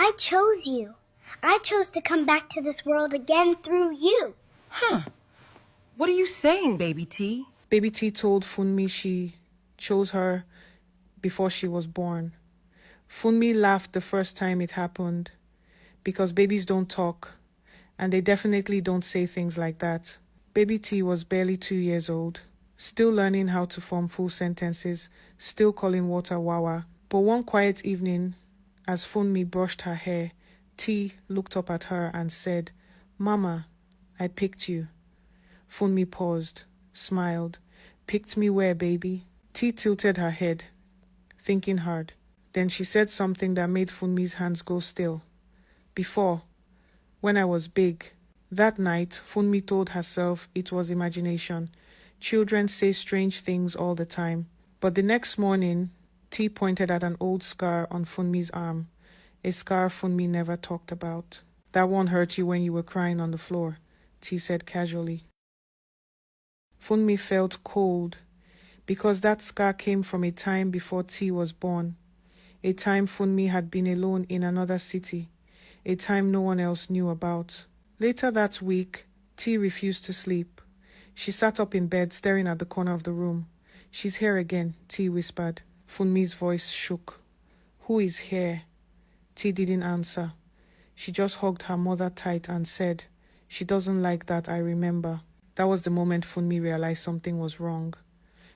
I chose you. I chose to come back to this world again through you. Huh. What are you saying, Baby T? Baby T told Funmi she chose her before she was born. Funmi laughed the first time it happened, because babies don't talk, and they definitely don't say things like that. Baby T was barely 2 years old, still learning how to form full sentences, still calling water wawa. But one quiet evening, as Funmi brushed her hair, T looked up at her and said, "Mama, I picked you." Funmi paused, smiled. "Picked me where, baby?" T tilted her head, thinking hard. Then she said something that made Funmi's hands go still. "Before, when I was big." That night, Funmi told herself it was imagination. Children say strange things all the time. But the next morning, T pointed at an old scar on Funmi's arm, a scar Funmi never talked about. "That one hurt you when you were crying on the floor," T said casually. Funmi felt cold, because that scar came from a time before T was born, a time Funmi had been alone in another city, a time no one else knew about. Later that week, T refused to sleep. She sat up in bed, staring at the corner of the room. "She's here again," T whispered. Funmi's voice shook. "Who is here?" T didn't answer. She just hugged her mother tight and said, "She doesn't like that, I remember." That was the moment Funmi realized something was wrong.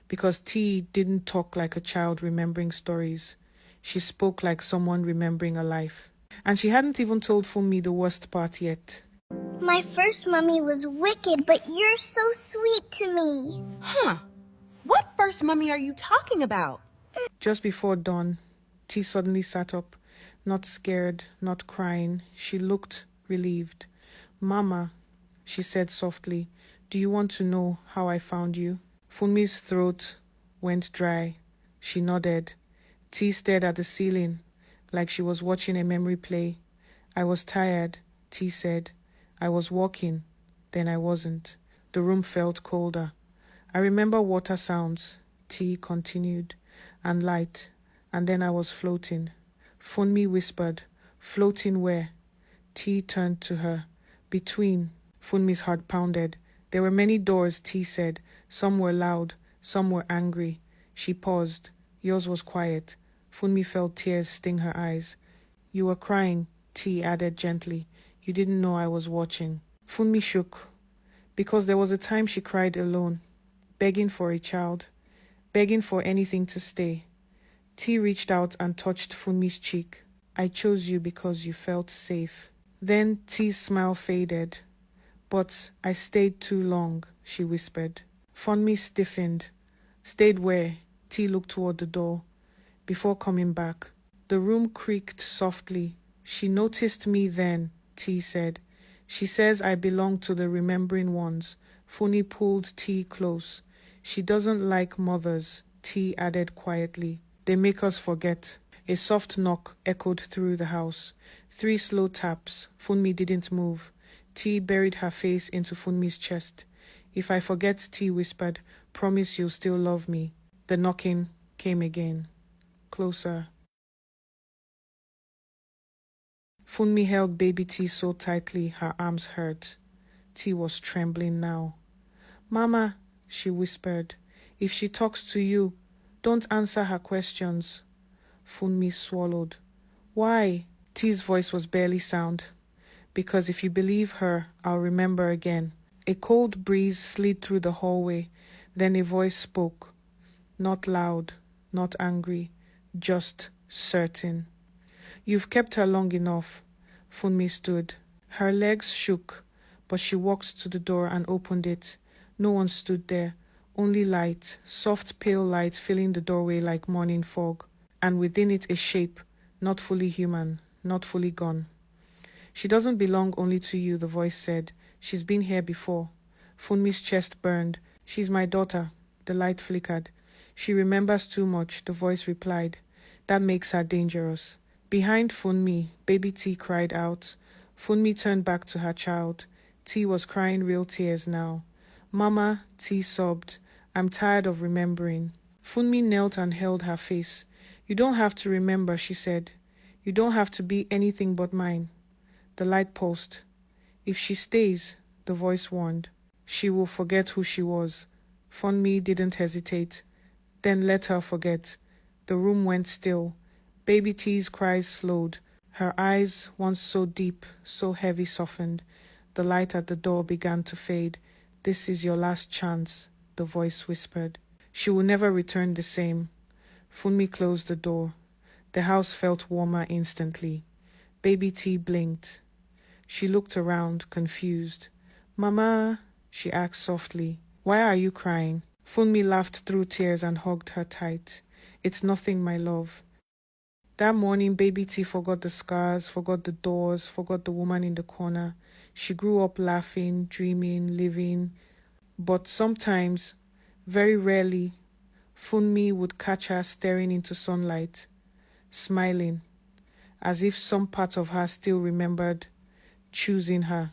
Because T didn't talk like a child remembering stories. She spoke like someone remembering a life. And she hadn't even told Funmi the worst part yet. My first mummy was wicked, but you're so sweet to me. Huh. What first mummy are you talking about? Just before dawn, T suddenly sat up, not scared, not crying. She looked relieved. "Mama," she said softly, "do you want to know how I found you?" Funmi's throat went dry. She nodded. T stared at the ceiling, like she was watching a memory play. "I was tired," T said. "I was walking, then I wasn't." The room felt colder. "I remember water sounds," T continued, "and light, and then I was floating." Funmi whispered, "Floating where?" T turned to her. "Between." Funmi's heart pounded. "There were many doors," T said. "Some were loud, some were angry." She paused. Yours was quiet. Funmi felt tears sting her eyes. "You were crying," T added gently. "You didn't know I was watching." Funmi shook, because there was a time she cried alone, begging for a child, begging for anything to stay. T reached out and touched Funmi's cheek. "I chose you because you felt safe." Then T's smile faded. "But I stayed too long," she whispered. Funmi stiffened. "Stayed where?" T looked toward the door. "Before coming back." The room creaked softly. "She noticed me then," T said. "She says I belong to the remembering ones." Funmi pulled T close. "She doesn't like mothers," T added quietly. "They make us forget." A soft knock echoed through the house. 3 slow taps. Funmi didn't move. T buried her face into Funmi's chest. "If I forget," T whispered, "promise you'll still love me." The knocking came again. Closer. Funmi held baby T so tightly her arms hurt. T was trembling now. "Mama," she whispered, "if she talks to you, don't answer her questions." Funmi swallowed. "Why?" T's voice was barely sound. "Because if you believe her, I'll remember again." A cold breeze slid through the hallway. Then a voice spoke. Not loud, not angry, just certain. "You've kept her long enough." Funmi stood. Her legs shook, but she walked to the door and opened it. No one stood there, only light, soft pale light filling the doorway like morning fog, and within it a shape, not fully human, not fully gone. "She doesn't belong only to you," the voice said. "She's been here before." Funmi's chest burned. "She's my daughter." The light flickered. "She remembers too much," the voice replied. "That makes her dangerous." Behind Funmi, baby T cried out. Funmi turned back to her child. T was crying real tears now. "Mama," T sobbed, "I'm tired of remembering." Funmi knelt and held her face. "You don't have to remember," she said. You don't have to be anything but mine. The light pulsed. If she stays, the voice warned, she will forget who she was. Funmi didn't hesitate. Then let her forget. The room went still. Baby T's cries slowed. Her eyes, once so deep, so heavy, softened. The light at the door began to fade. This is your last chance, the voice whispered. She will never return the same. Funmi closed the door. The house felt warmer instantly. Baby T blinked. She looked around, confused. Mama, she asked softly, why are you crying? Funmi laughed through tears and hugged her tight. It's nothing, my love. That morning, Baby T forgot the scars, forgot the doors, forgot the woman in the corner. She grew up laughing, dreaming, living. But sometimes, very rarely, Funmi would catch her staring into sunlight, smiling, as if some part of her still remembered choosing her.